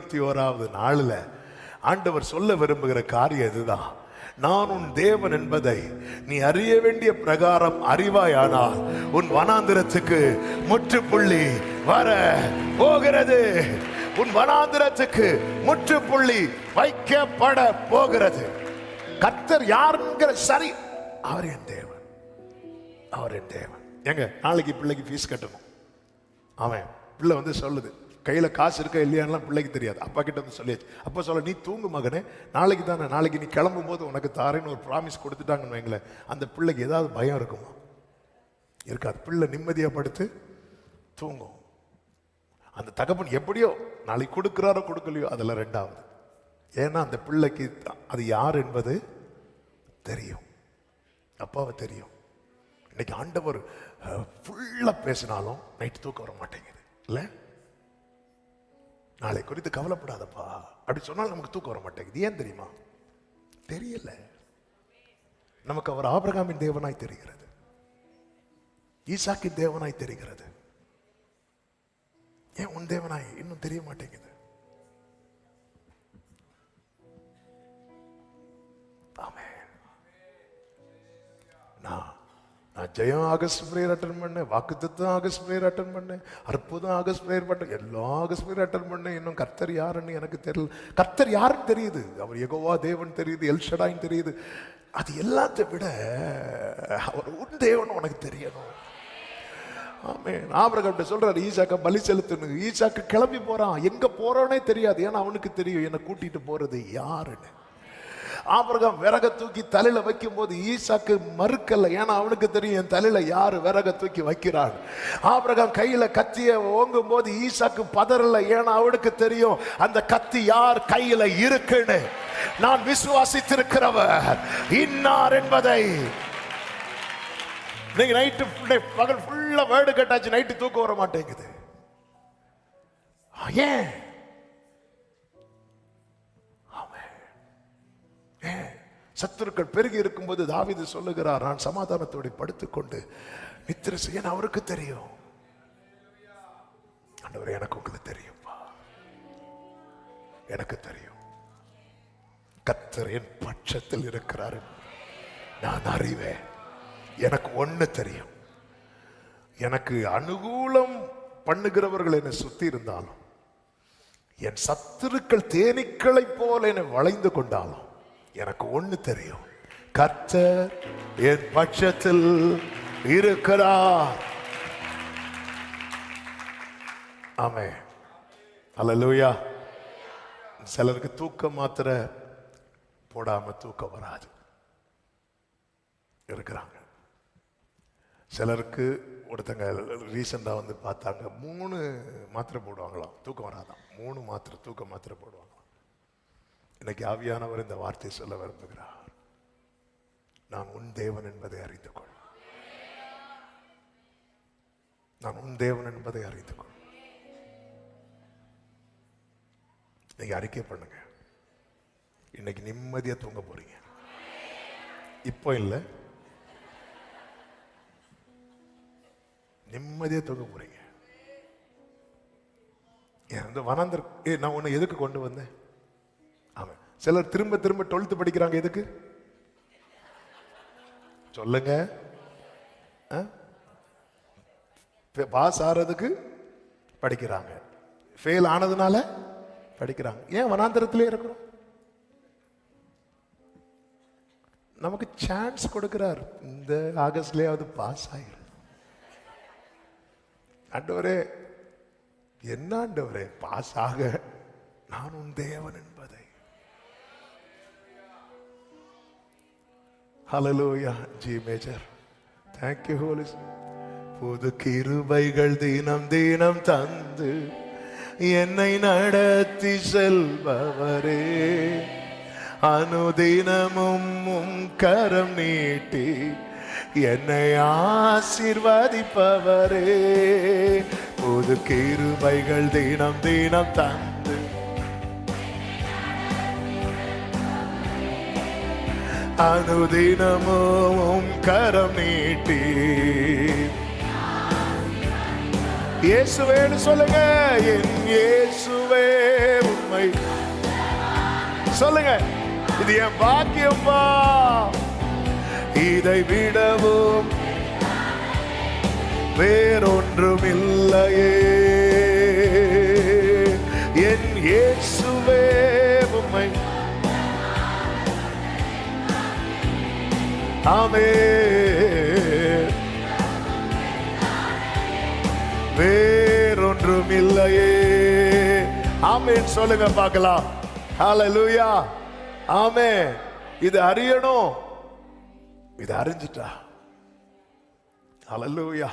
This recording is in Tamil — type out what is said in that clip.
21வது நாள்ல ஆண்டவர் சொல்ல விரும்புகிற காரியம் இதுதான். நான் உன் தேவன் என்பதை நீ அறிய வேண்டிய பிரகாரம் அறிவாயானால் உன் வனாந்திரத்துக்கு முற்றுப்புள்ளி வர போகிறது. உன் வனாந்திரத்துக்கு முற்றுப்புள்ளி வைக்கப்பட போகிறது. கர்த்தர் யாருங்கிற சரி, அவர் என் தேவன், அவர் என் தேவன். எங்க நாளைக்கு பிள்ளைக்கு ஃபீஸ் கட்டணும். அவன் பிள்ளை வந்து சொல்லுது, கையில் காசு இருக்கா இல்லையான்லாம் பிள்ளைக்கு தெரியாது. அப்பா கிட்ட வந்து சொல்லியாச்சு. அப்பா சொல்ல, நீ தூங்கு மகனே, நாளைக்கு தானே, நாளைக்கு நீ கிளம்பும் போது உனக்கு தாரேன்னு ஒரு ப்ராமிஸ் கொடுத்துட்டாங்கன்னு வைங்களேன். அந்த பிள்ளைக்கு ஏதாவது பயம் இருக்குமா? இருக்காது. பிள்ளை நிம்மதியாக படுத்து தூங்கும். அந்த தகப்பன் எப்படியோ நாளைக்கு கொடுக்குறாரோ கொடுக்கலையோ அதெல்லாம் ரெண்டாவது. ஏன்னா அந்த பிள்ளைக்கு அது யார் என்பது தெரியும், அப்பாவை தெரியும். இன்னைக்கு ஆண்டவர் ஃபுல்லாக பேசினாலும் நைட்டு தூக்கம் வர மாட்டேங்குது இல்லை? நாளை குறித்து கவலைப்படாதப்பா அப்படி சொன்னால் நமக்கு தூக்கம் வர மாட்டேங்குது. ஏன் தெரியுமா? தெரியல. நமக்கு அவர் ஆபிரகாமின் தேவனாய் தெரிகிறது, ஈசாக்கின் தேவனாய் தெரிகிறது. ஏன் உன் தேவனாய் இன்னும் தெரிய மாட்டேங்குது? நான் ஜெயம் ஆகஸ்ட் பிரேயர் அட்டன் பண்ணேன், வாக்குத்தத்தம் ஆகஸ்ட் பிரேயர் அட்டன் பண்ணேன், அற்புதம் ஆகஸ்ட் பிரேயர் பண்ணேன், எல்லா ஆகஸ்ட் பிரேயர் அட்டன் பண்ணேன். இன்னும் கர்த்தர் யாருன்னு எனக்கு தெரியல. கர்த்தர் யாருன்னு தெரியுது, அவர் யெகோவா தேவன் தெரியுது, எல் ஷடாயின் தெரியுது. அது எல்லாத்தை விட அவர் உன் தேவன் உனக்கு தெரியணும். ஆமென். ஆபிரகாம் சொல்றாரு, ஈசாக்க பலி செலுத்தணும். ஈசாக்கு கிளம்பி போறான், எங்க போறோன்னே தெரியாது. ஏன்னா அவனுக்கு தெரியும் என்னை கூட்டிட்டு போறது யாருன்னு. ஆபிரகாம் விறக தூக்கி தலையில வைக்கும் போது ஈசாக்கு மறுக்கல. ஏன்னா அவனுக்கு தெரியும் என் தலையில யாரு விறக தூக்கி வைக்கிறான். ஆபிரகாம் கையில கத்திய ஓங்கும் போது ஈசாக்கு பதறல. ஏன்னா அவனுக்கு தெரியும் அந்த கத்தி யார் கையில இருக்குன்னு. நான் விசுவாசித்திருக்கிறவர் இன்னார் என்பதை. நீங்க நைட்டு பகல் ஃபுல்லா வேர்டு கட்டாச்சு, நைட்டு தூக்கம் வர மாட்டேங்குது. ஏன்? சத்துருக்கள் பெருகி இருக்கும்போது தாவீது சொல்லுகிறார், நான் சமாதானத்தோடு படுத்துக்கொண்டு நித்திரை செய்ய. அவருக்கு தெரியும், ஆண்டவரே எனக்கு உங்களுக்கு தெரியும்பா, எனக்கு தெரியும் கர்த்தர் என் பட்சத்தில் இருக்கிறார், நான் அறிவேன். எனக்கு ஒண்ணு தெரியும், எனக்கு அனுகூலம் பண்ணுகிறவர்கள் என்னை சுத்தி இருந்தாலும், என் சத்துருக்கள் தேனீக்களை போல என்னை வளைந்து கொண்டாலும் எனக்கு ஒண்ணு தெரியும், கர்த்தர் என் பட்சத்தில் இருக்கிறார். ஆமென். அல்லேலூயா. சிலருக்கு தூக்க மாத்திரை போடாம தூக்கம் வராது இருக்கிறாங்க. சிலருக்கு ஒருத்தங்க ரீசெண்டா வந்து பார்த்தாங்க, 3 மாத்திரை போடுவாங்களாம், தூக்கம் வராதான். 3 மாத்திரை தூக்க மாத்திரை போடுவாங்க. இன்னைக்கு ஆவியானவர் இந்த வார்த்தை சொல்ல விரும்புகிறார், நான் உன் தேவன் என்பதை அறிந்து கொள், நான் உன் தேவன் என்பதை அறிந்து கொள். நீங்க அறிக்கை பண்ணுங்க, இன்னைக்கு நிம்மதியா தூங்க போறீங்க. இப்போ இல்ல, நிம்மதியா தூங்க போறீங்க. வனாந்தர் நான் உன்னை எதுக்கு கொண்டு வந்தேன்? ஆமாம். சிலர் திரும்ப திரும்ப 12th படிக்கிறாங்க. எதுக்கு சொல்லுங்க? பாஸ் ஆறதுக்கு படிக்கிறாங்க, ஃபெயில் ஆனதுனால படிக்கிறாங்க. ஏன் வனாந்தரத்திலே இருக்கிறோம்? நமக்கு சான்ஸ் கொடுக்கிறார், இந்த ஆகஸ்ட்லயாவது பாஸ் ஆயிரும். ஆண்டவரே, என்ன ஆண்டவரே, பாஸ் ஆக நான் உன் தேவன் என்பதை. Hallelujah. G major. Thank you Holy Spirit. புது கிருபைகள் தினம் தினம் தந்து என்னை நடத்தி செல்பவரே, அனுதினமும் உம் கரம் நீட்டி என்னை ஆசீர்வதிப்பவரே. புது கிருபைகள் தினம் தினம் தந்து அனுதினமும் கரம் நீட்டி. இயேசுவேன்னு சொல்லுங்க. என் இயேசுவே உம்மை உம்மை. சொல்லுங்க, இது என் பாக்கியம்பா. இதை விடவும் வேறொன்றும் இல்லையே என் இயேசுவே உம்மை. ஆமென். வேறொன்றும் இல்லையே. ஆமென் சொல்லுங்க பார்க்கலாம். ஹல்லேலூயா. ஆமென். இது அறியணும். இது அறிஞ்சிட்டா ஹல்லேலூயா.